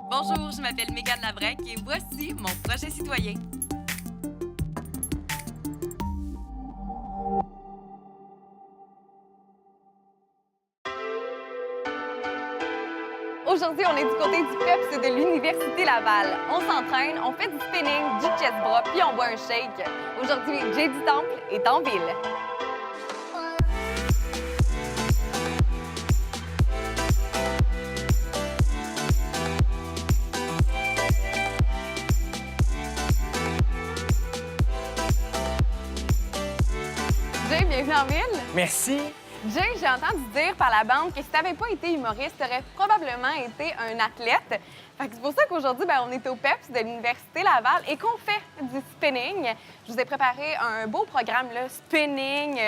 Bonjour, je m'appelle Mégane Labrec et voici mon projet citoyen. Aujourd'hui, on est du côté du PEPS de l'Université Laval. On s'entraîne, on fait du spinning, du chest bras, puis on boit un shake. Aujourd'hui, Jay du Temple est en ville. Jay, bienvenue en ville. Merci. Jay, j'ai entendu dire par la bande que si tu n'avais pas été humoriste, tu aurais probablement été un athlète. Fait que c'est pour ça qu'aujourd'hui, on est au PEPS de l'Université Laval et qu'on fait du spinning. Je vous ai préparé un beau programme, là, spinning,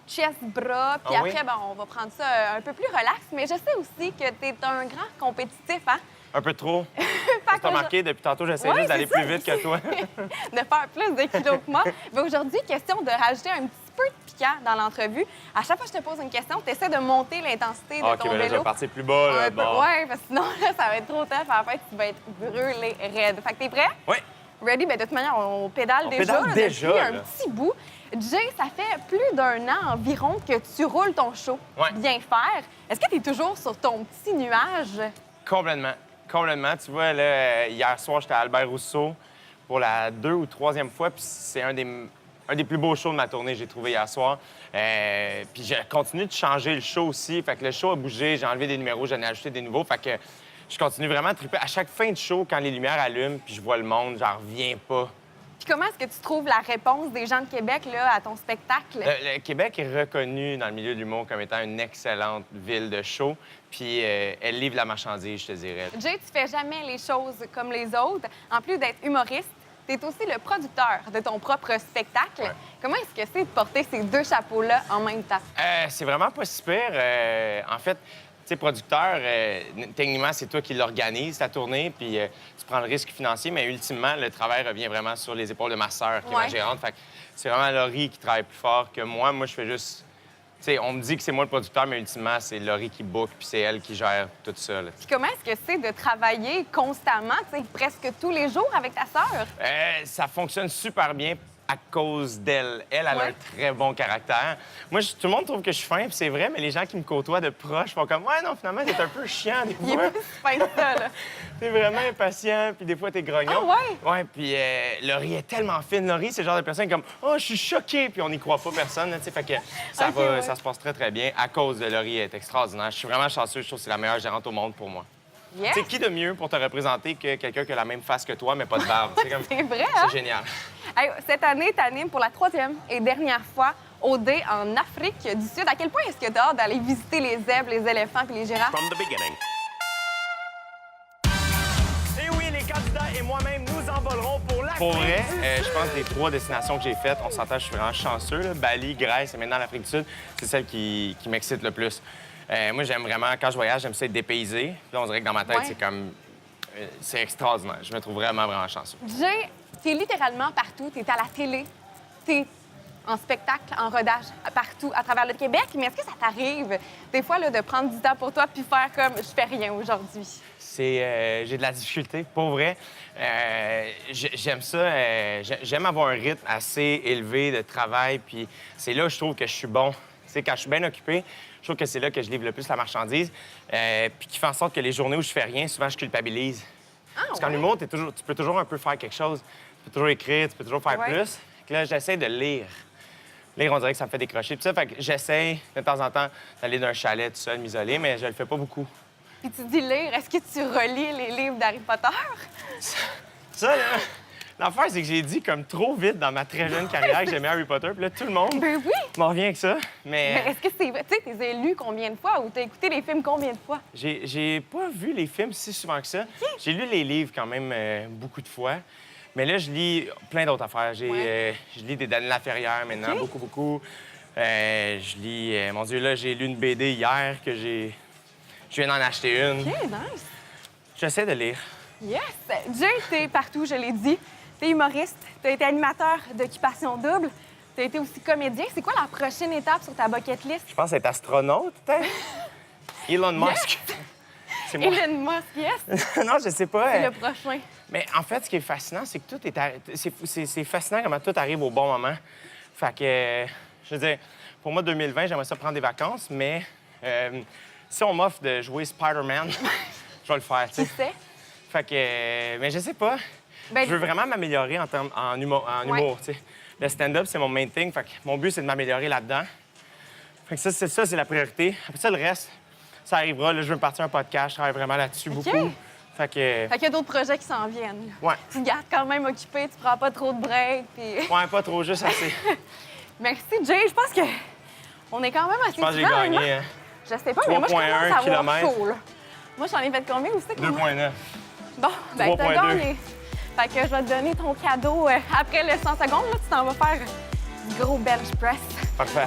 chest bras, puis après, on va prendre ça un peu plus relax. Mais je sais aussi que tu es un grand compétitif, hein? Un peu trop. Fait T'as remarqué, depuis tantôt, j'essaie Ouais, juste d'aller c'est ça. plus vite que toi. de faire plus de kilos que moi. Mais aujourd'hui, question de rajouter un petit peu de piquant dans l'entrevue. À chaque fois que je te pose une question, tu essaies de monter l'intensité de OK, ton mais là, je vélo. vais partir plus bas. Là, bon. Oui, parce que sinon, là, ça va être trop tough. En fait, tu vas être brûlé raide. Fait que t'es prêt? Oui. Ready? Bien, de toute manière, on pédale On déjà, pédale là, déjà, depuis là. un petit bout. Jay, ça fait plus d'un an environ que tu roules ton show. Ouais. Bien faire. Est-ce que tu es toujours sur ton petit nuage? Complètement. Complètement. Tu vois, là, hier soir, j'étais à Albert Rousseau pour la 2e ou 3e fois, puis c'est un des plus beaux shows de ma tournée, j'ai trouvé hier soir. Puis j'ai continué de changer le show aussi. Fait que le show a bougé, j'ai enlevé des numéros, j'en ai ajouté des nouveaux. Fait que je continue vraiment à triper. À chaque fin de show, quand les lumières allument, puis je vois le monde, j'en reviens pas. Puis comment est-ce que tu trouves la réponse des gens de Québec là, à ton spectacle? Le Québec est reconnu dans le milieu de l'humour comme étant une excellente ville de show. Puis elle livre la marchandise, je te dirais. Jay, tu fais jamais les choses comme les autres. En plus d'être humoriste, tu es aussi le producteur de ton propre spectacle. Ouais. Comment est-ce que c'est de porter ces deux chapeaux-là en même temps? C'est vraiment pas si pire. En fait, tu sais, producteur, techniquement, c'est toi qui l'organise, ta tournée, puis tu prends le risque financier, mais ultimement, le travail revient vraiment sur les épaules de ma sœur, qui est ma Ouais. gérante. Fait que c'est vraiment Laurie qui travaille plus fort que moi. Moi, je fais juste... Tu sais, on me dit que c'est moi le producteur, mais ultimement, c'est Laurie qui book, puis c'est elle qui gère tout ça, là. Puis comment est-ce que c'est de travailler constamment, tu sais, presque tous les jours avec ta sœur? Ça fonctionne super bien à cause d'elle. Elle a Ouais. un très bon caractère. Moi, tout le monde trouve que je suis fin, puis c'est vrai, mais les gens qui me côtoient de proche font comme « Ouais, non, finalement, t'es un peu chiant des Il est fois. plus fin que ça, là. T'es vraiment impatient, puis des fois, t'es grognon. Ah ouais? Ouais, puis Laurie est tellement fine. Laurie, c'est le genre de personne comme « Oh, je suis choquée! » Puis on n'y croit pas personne, là, tu sais. Fait que ça, Ok, ouais. ça se passe très, très bien à cause de Laurie. Elle est extraordinaire. Je suis vraiment chanceux. Je trouve que c'est la meilleure gérante au monde pour moi. Yes! C'est qui de mieux pour te représenter que quelqu'un qui a la même face que toi, mais pas de barbe? C'est comme... C'est vrai, hein? C'est génial. Hey, cette année, tu animes pour la 3e et dernière fois OD en Afrique du Sud. À quel point est-ce que tu as hâte d'aller visiter les zèbres, les éléphants et les girafes? From the beginning. Et oui, les candidats et moi-même, nous envolerons pour l'Afrique. Pour vrai, je pense que les 3 destinations que j'ai faites, on s'entend, je suis vraiment chanceux. Là. Bali, Grèce et maintenant l'Afrique du Sud, c'est celle qui m'excite le plus. Moi, j'aime vraiment, quand je voyage, j'aime ça être dépaysé. Puis là, on dirait que dans ma tête, Ouais. c'est comme... c'est extraordinaire. Je me trouve vraiment, vraiment chanceux. Jay, t'es littéralement partout. T'es à la télé, t'es en spectacle, en rodage, partout à travers le Québec. Mais est-ce que ça t'arrive, des fois, là, de prendre du temps pour toi puis faire comme « je fais rien aujourd'hui ». J'ai de la difficulté, pour vrai. J'aime ça. J'aime avoir un rythme assez élevé de travail, puis c'est là où je trouve que je suis bon. Tu sais, quand je suis bien occupé, je trouve que c'est là que je livre le plus la marchandise, puis qui fait en sorte que les journées où je fais rien, souvent, je culpabilise. Parce qu'en ouais? humour, tu peux toujours un peu faire quelque chose. Tu peux toujours écrire, tu peux toujours faire Ouais. plus. Fait que là, j'essaie de lire. Lire, on dirait que ça me fait décrocher. Puis ça, fait que j'essaie de temps en temps d'aller d'un chalet tout seul, m'isoler, mais je le fais pas beaucoup. Puis tu dis lire, est-ce que tu relis les livres d'Harry Potter? Ça, là, l'affaire, c'est que j'ai dit comme trop vite dans ma très jeune carrière que j'aimais Harry Potter. Puis là, tout le monde Ben oui! m'en revient avec ça. Mais Mais est-ce que c'est vrai? Tu sais, t'es lu combien de fois ou t'as écouté les films combien de fois? j'ai pas vu les films si souvent que ça. J'ai lu les livres quand même beaucoup de fois. Mais là, je lis plein d'autres affaires. Je lis des Daniel Laferrière maintenant, OK. beaucoup, beaucoup. Je lis... mon Dieu, là, j'ai lu une BD hier que je viens d'en acheter une. OK, nice! J'essaie de lire. Yes! Jay, t'es partout, je l'ai dit. T'es humoriste, t'as été animateur d'Occupation Double, t'as été aussi comédien. C'est quoi la prochaine étape sur ta bucket list? Je pense être astronaute, peut-être. Elon Musk. C'est moi. Elon Musk, yes! Non, je sais pas. C'est le prochain. Mais en fait, ce qui est fascinant, c'est que tout est... C'est fascinant comment tout arrive au bon moment. Fait que, je veux dire, pour moi, 2020, j'aimerais ça prendre des vacances, mais si on m'offre de jouer Spider-Man, je vais le faire, tu sais. Tu sais? Fait que, mais je sais pas. Ben, Je veux vraiment m'améliorer en humour, Ouais. tu sais. Le stand-up, c'est mon main thing. Fait que mon but, c'est de m'améliorer là-dedans. Fait que ça, c'est la priorité. Après ça, le reste, ça arrivera. Là, je veux partir un podcast. Je travaille vraiment là-dessus beaucoup. Fait que... Fait qu'il y a d'autres projets qui s'en viennent. Ouais. Tu te gardes quand même occupé, tu prends pas trop de breaks. Puis... Ouais, pas trop, juste assez. Merci, Jay. Je pense que on est quand même assez Je pense que j'ai souvent, gagné hein? Je sais pas, mais moi, je 3,1 commence à avoir kilomètres. chaud, là. Moi, j'en ai fait combien aussi? 2,9. Bon, ben t'as 3,2. gagné. Fait que je vais te donner ton cadeau après le 100 secondes. Là, tu t'en vas faire du gros bench press. Parfait.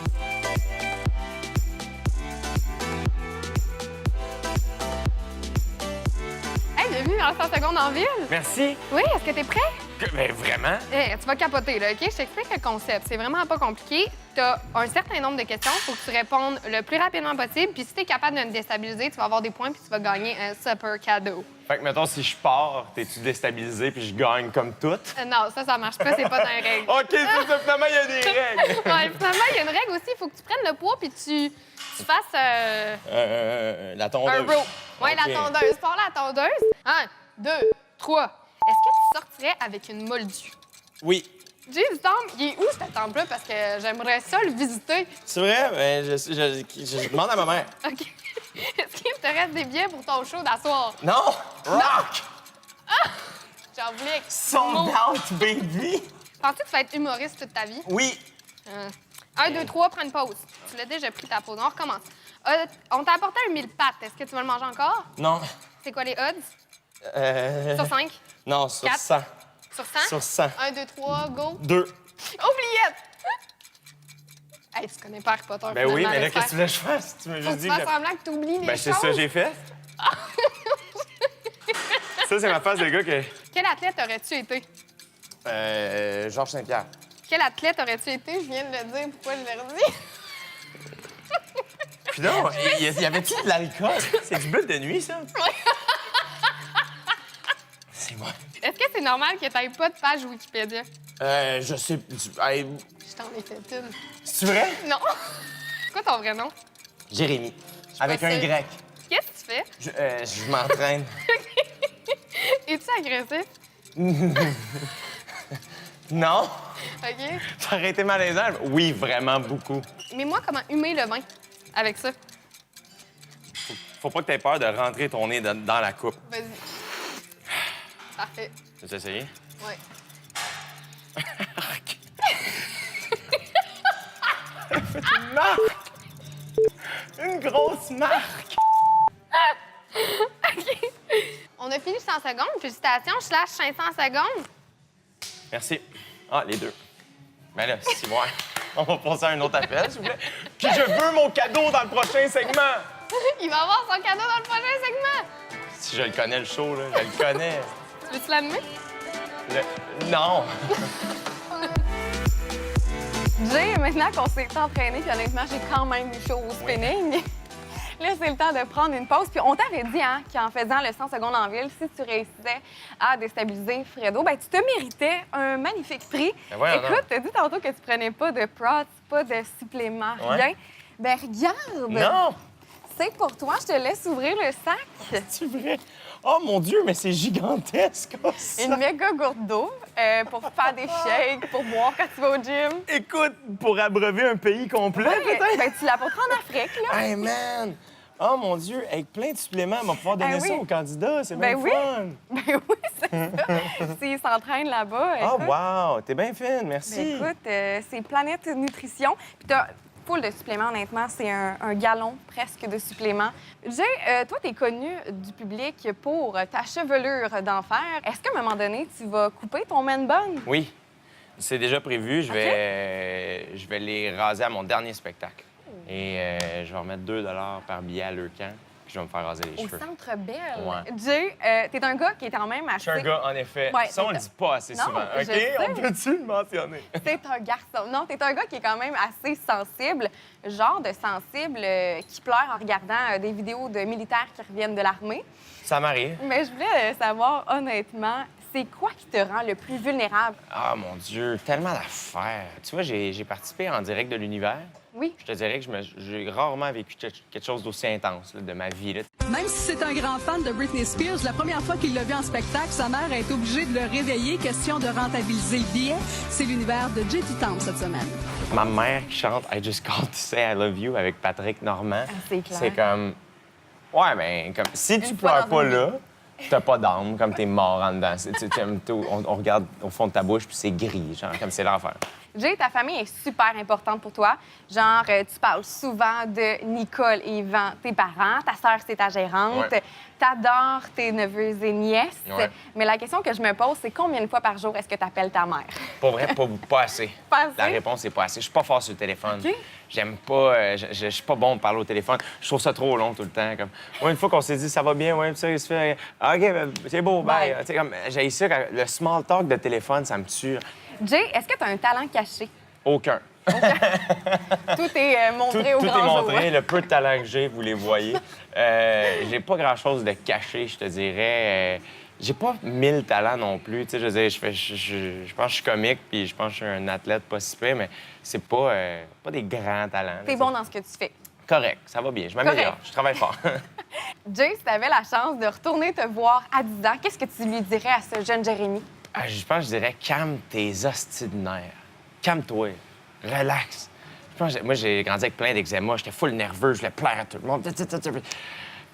Hey, bienvenue en 100 secondes en ville. Merci. Oui, est-ce que t'es prêt? Mais vraiment? Tu vas capoter, là, OK? Je t'explique le concept. C'est vraiment pas compliqué. T'as un certain nombre de questions. Il faut que tu répondes le plus rapidement possible. Puis si t'es capable de me déstabiliser, tu vas avoir des points puis tu vas gagner un super cadeau. Fait que, mettons, si je pars, t'es-tu déstabilisé puis je gagne comme tout? Non, ça marche pas. C'est pas dans les règles. OK, c'est ça. Finalement, il y a des règles. Ouais, finalement, il y a une règle aussi. Il faut que tu prennes le poids puis tu fasses La un tondeuse. row. Oui, OK. la tondeuse. Pars la tondeuse. 1, 2, 3. Est-ce que tu sortirais avec une moldue? Oui. Jay du temple, il est où cet temple-là? Parce que j'aimerais ça le visiter. C'est vrai? Mais je demande à ma mère. OK. Est-ce qu'il te reste des billets pour ton show d'asseoir? Non! Rock! J'en voulais. Sold out, baby! Penses-tu que tu vas être humoriste toute ta vie? Oui. 1, 2, 3, prends une pause. Tu l'as déjà pris ta pause. On recommence. On t'a apporté un 1000 pattes. Est-ce que tu veux le manger encore? Non. C'est quoi les odds? Euh... Sur 5? Non, sur 4. 100. Sur 100? Sur 100. 1, 2, 3, go. 2. Oubliette! Hey, tu connais pas Harry Potter. Ben oui, finalement, mais là, j'espère. qu'est-ce que tu veux que je fasse? Tu m'as Faut juste que dit tu fasses semblant que tu oublies les Ben, c'est choses. ça que j'ai fait. Ça, c'est ma face de gars que... Quel athlète aurais-tu été? Georges Saint-Pierre. Quel athlète aurais-tu été? Je viens de le dire, pourquoi je l'ai redit? Puis non, il y avait-tu de l'alcool? C'est du but de nuit, ça? C'est moi. Est-ce que c'est normal que t'aies pas de page Wikipédia? Je sais... Hey, Je t'en ai fait une. c'est vrai? Non. C'est quoi ton vrai nom? Jérémy. Avec pas un sûre. grec. Qu'est-ce que tu fais? Je m'entraîne. Es-tu agressif? Non? OK. Ça aurait été malaisant. Oui, vraiment beaucoup. Mais moi, comment humer le vin avec ça? Faut pas que t'aies peur de rentrer ton nez dans la coupe. Vas-y. Parfait. Veux-tu essayer? Ouais. Une marque! Une grosse marque! OK. On a fini 100 secondes. Félicitations, / 500 secondes. Merci. Ah, les deux. Mais là, c'est moi. On va passer à un autre appel, s'il vous plaît. Puis je veux mon cadeau dans le prochain segment! Il va avoir son cadeau dans le prochain segment. Si je le connais, le show, là, je le connais. Tu veux-tu l'animer? Non! Jay, maintenant qu'on s'est entraîné, puis honnêtement, j'ai quand même eu chaud au spinning. Là, c'est le temps de prendre une pause. Puis on t'avait dit hein, qu'en faisant le 100 secondes en ville, si tu réussissais à déstabiliser Fredo, ben tu te méritais un magnifique prix. Ben voyons Écoute, donc. t'as dit tantôt que tu prenais pas de prods, pas de suppléments, Ouais. rien. Ben regarde! Non! C'est pour toi, je te laisse ouvrir le sac. C'est vrai? Oh mon Dieu, mais c'est gigantesque! oh, ça. Une méga gourde d'eau pour faire des shakes, pour boire quand tu vas au gym. Écoute, pour abreuver un pays complet, peut-être? Ben, tu l'apporteras en Afrique, là. Hey, man! Oh mon Dieu, avec plein de suppléments, on va pouvoir donner oui. ça aux candidats. C'est bien Ben oui. fun! Ben oui, c'est ça. S'ils s'entraînent là-bas. Oh, écoute. wow! T'es bien fine, merci. Ben, écoute, c'est Planète Nutrition. Puis t'as full de suppléments, honnêtement. C'est un gallon presque de suppléments. Jay, toi, t'es connu du public pour ta chevelure d'enfer. Est-ce qu'à un moment donné, tu vas couper ton man bun? Oui, c'est déjà prévu. Je vais les raser à mon dernier spectacle. Et je vais remettre 2 $ par billet à leur camp. puis je vais me faire raser les Au cheveux. Centre Bell. Ouais. Jay, t'es un gars qui est quand même Je suis assez... un gars, en effet. Ouais, Ça, on le dit pas assez Non, souvent. je OK? sais. On peut-tu le mentionner? T'es un garçon. Non, t'es un gars qui est quand même assez sensible, genre de sensible qui pleure en regardant des vidéos de militaires qui reviennent de l'armée. Ça m'arrive. Mais je voulais savoir, honnêtement, c'est quoi qui te rend le plus vulnérable? Ah, mon Dieu, tellement d'affaires. Tu vois, j'ai participé en direct de l'univers. Oui. Je te dirais que j'ai rarement vécu quelque chose d'aussi intense là, de ma vie. Là. Même si c'est un grand fan de Britney Spears, la première fois qu'il l'a vu en spectacle, sa mère est obligée de le réveiller. Question de rentabiliser le billet. C'est l'univers de Jay Titans cette semaine. Ma mère qui chante I Just Called to Say I Love You avec Patrick Normand, c'est clair. c'est comme... Ouais, ben, comme... si tu fois pleures dans pas une là, t'as pas d'âme, comme t'es mort en dedans. On regarde au fond de ta bouche, puis c'est gris, genre, comme c'est l'enfer. Jay, ta famille est super importante pour toi. Genre, tu parles souvent de Nicole et Yvan, tes parents. Ta sœur, c'est ta gérante. Ouais. T'adores tes neveux et nièces. Ouais. Mais la question que je me pose, c'est combien de fois par jour est-ce que tu appelles ta mère? Pour vrai, pas assez. Pas assez? La réponse, c'est pas assez. Je suis pas fort sur le téléphone. OK. J'aime pas... je suis pas bon de parler au téléphone. Je trouve ça trop long tout le temps. Comme... Ouais, une fois qu'on s'est dit « ça va bien », ouais, puis ça, il se fait « OK, ben, c'est beau, bye ». Bye. Tu sais, comme, j'ai ça, le small talk de téléphone, ça me tue. Jay, est-ce que tu as un talent caché? Aucun. Tout est montré au Tout grand est jour. montré. Le peu de talent que j'ai, vous les voyez. J'ai pas grand-chose de caché, je te dirais. J'ai pas 1000 talents non plus. Tu sais, je veux dire, je pense que je suis comique, puis je pense que je suis un athlète pas si pire, mais c'est pas des grands talents. T'es bon dans ce que tu fais. Correct, ça va bien. Je m'améliore. Correct. Je travaille fort. Jay, si tu avais la chance de retourner te voir à 10 ans, qu'est-ce que tu lui dirais à ce jeune Jérémy? Je pense que je dirais calme tes hosties de nerfs. Calme-toi. Relax. Je pense moi, j'ai grandi avec plein d'eczéma. J'étais full nerveux. Je voulais plaire à tout le monde.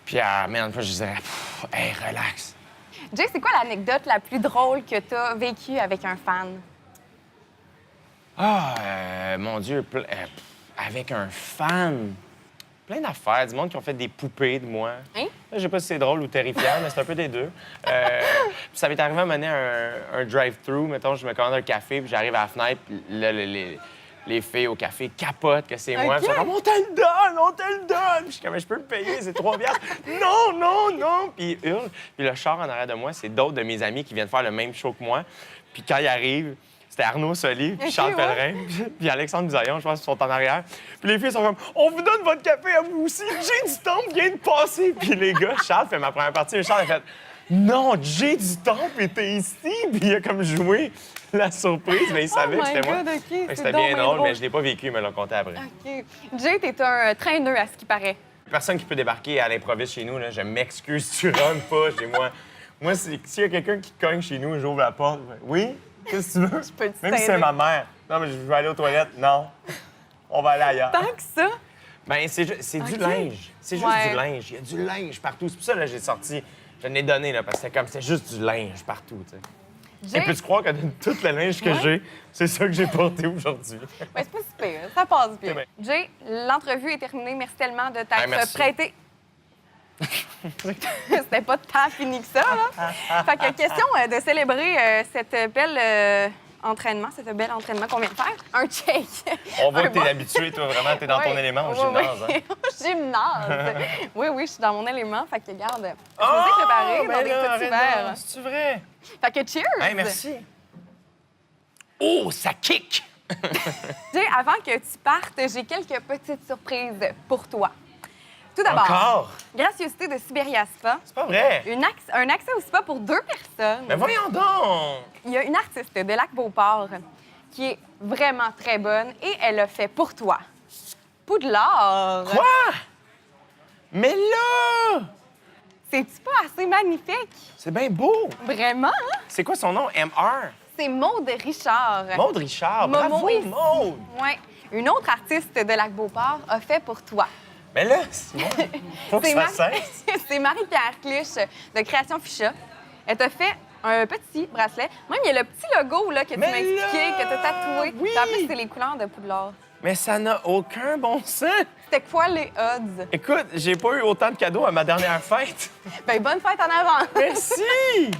Puis, man, je disais, hey, relax. Jay, c'est quoi l'anecdote la plus drôle que tu as vécue avec un fan? Mon Dieu, avec un fan. Plein d'affaires, du monde qui ont fait des poupées de moi. Hein? Je sais pas si c'est drôle ou terrifiant, mais c'est un peu des deux. Puis ça m'est arrivé à mener un drive-thru. Mettons, je me commande un café, puis j'arrive à la fenêtre, puis là, les filles au café capotent que c'est moi. OK. Puis ils sont comme, on te le donne, on te le donne. Puis je suis comme, je peux le payer, c'est 3 piastres. Non, non, non. Puis ils hurlent. Puis le char en arrière de moi, c'est d'autres de mes amis qui viennent faire le même show que moi. Puis quand ils arrivent, c'était Arnaud Soli, puis OK, Charles ouais. Pellerin, puis Alexandre Bisaillon, je pense, qu'ils sont en arrière. Puis les filles sont comme, on vous donne votre café à vous aussi. Jay du Temple vient de passer. Puis les gars, Charles fait ma première partie. Et Charles a fait, non, Jay du Temple était ici. Puis il a comme joué la surprise, mais il savait Oh que my c'était moi. God, OK, Fait que c'est C'était donc bien bien drôle, drôle. mais je l'ai pas vécu, ils me l'ont conté après. OK. Jay, t'es un traîneur à ce qui paraît. Personne qui peut débarquer à l'improviste chez nous, là, je m'excuse, tu rentres pas chez moi. Moi, s'il y a quelqu'un qui cogne chez nous, j'ouvre la porte. Oui? Qu'est-ce que tu veux? peux-tu Même si c'est t'aider? ma mère. Non, mais je veux aller aux toilettes. Non. On va aller ailleurs. Tant que ça? Ben, c'est du OK. linge. C'est juste Ouais. du linge. Il y a du linge partout. C'est pour ça que j'ai sorti. Je l'ai donné, là, parce que c'était juste du linge partout, tu sais. Jay, Et peux-tu croire que de tout le linge que Ouais. j'ai, c'est ça que j'ai porté aujourd'hui? ouais, c'est pas si pire, ça passe bien. C'est bien. Jay, l'entrevue est terminée. Merci tellement de Hey, t'être merci. prêté. C'était pas tant fini que ça, là. Fait que question de célébrer cet bel entraînement qu'on vient de faire. Un shake. On voit Un que t'es bon- habitué, toi, vraiment. T'es dans ton Oui, élément au oui, gymnase. oui. Hein? Au gymnase. Oui, oui, je suis dans mon élément. Fait que, regarde, je vous Ah, ai préparé ben dans des là, petits arrête verres. donc. C'est-tu vrai? Fait que cheers! Hey, merci. Oh, ça kick! Jay, avant que tu partes, j'ai quelques petites surprises pour toi. Tout d'abord, Encore? gracieuseté de Siberia Spa. C'est pas vrai. Un accès au spa pour 2 personnes. Mais voyons donc! Il y a une artiste de Lac-Beauport qui est vraiment très bonne et elle l'a fait pour toi. Poudlard! Quoi? Mais là! C'est-tu pas assez magnifique? C'est bien beau! Vraiment, hein? C'est quoi son nom? MR? C'est Maude Richard. Maude Richard. Momo Bravo, est- Maude! Ouais. Une autre artiste de Lac-Beauport a fait pour toi. Mais là, Simon, faut que C'est ça cesse. C'est Marie-Pierre Clich de Création Ficha. Elle t'a fait un petit bracelet. Même, il y a le petit logo là, que tu Mais m'as expliqué, là, que tu as tatoué. oui. En plus, c'est les couleurs de Poudlard. Mais ça n'a aucun bon sens. C'était quoi les odds? Écoute, j'ai pas eu autant de cadeaux à ma dernière fête. Ben, bonne fête en avant! Merci!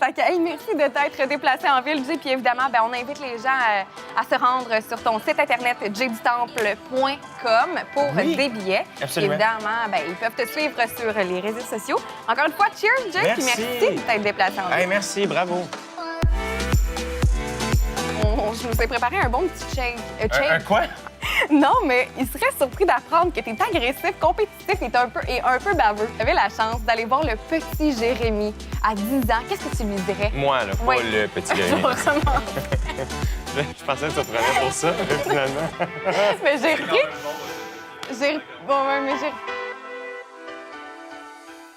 Fait que, hey, merci de t'être déplacé en ville, Jay. Puis évidemment, ben, on invite les gens à se rendre sur ton site internet jaydutemple.com pour Oui, des billets. absolument. Évidemment, ben, ils peuvent te suivre sur les réseaux sociaux. Encore une fois, cheers, Jay. Puis Merci. merci de t'être déplacé en ville. Hey, merci, bravo. Je nous ai préparé un bon petit shake. Un quoi? Non, mais il serait surpris d'apprendre que tu es agressif, compétitif et un peu baveux. Tu avais la chance d'aller voir le petit Jérémy à 10 ans. Qu'est-ce que tu lui dirais? Moi, là, pas Oui. le petit Jérémy. Vraiment. Je pensais que tu prenais pour ça, finalement. Mais j'ai repris. Bon, ouais, mais j'ai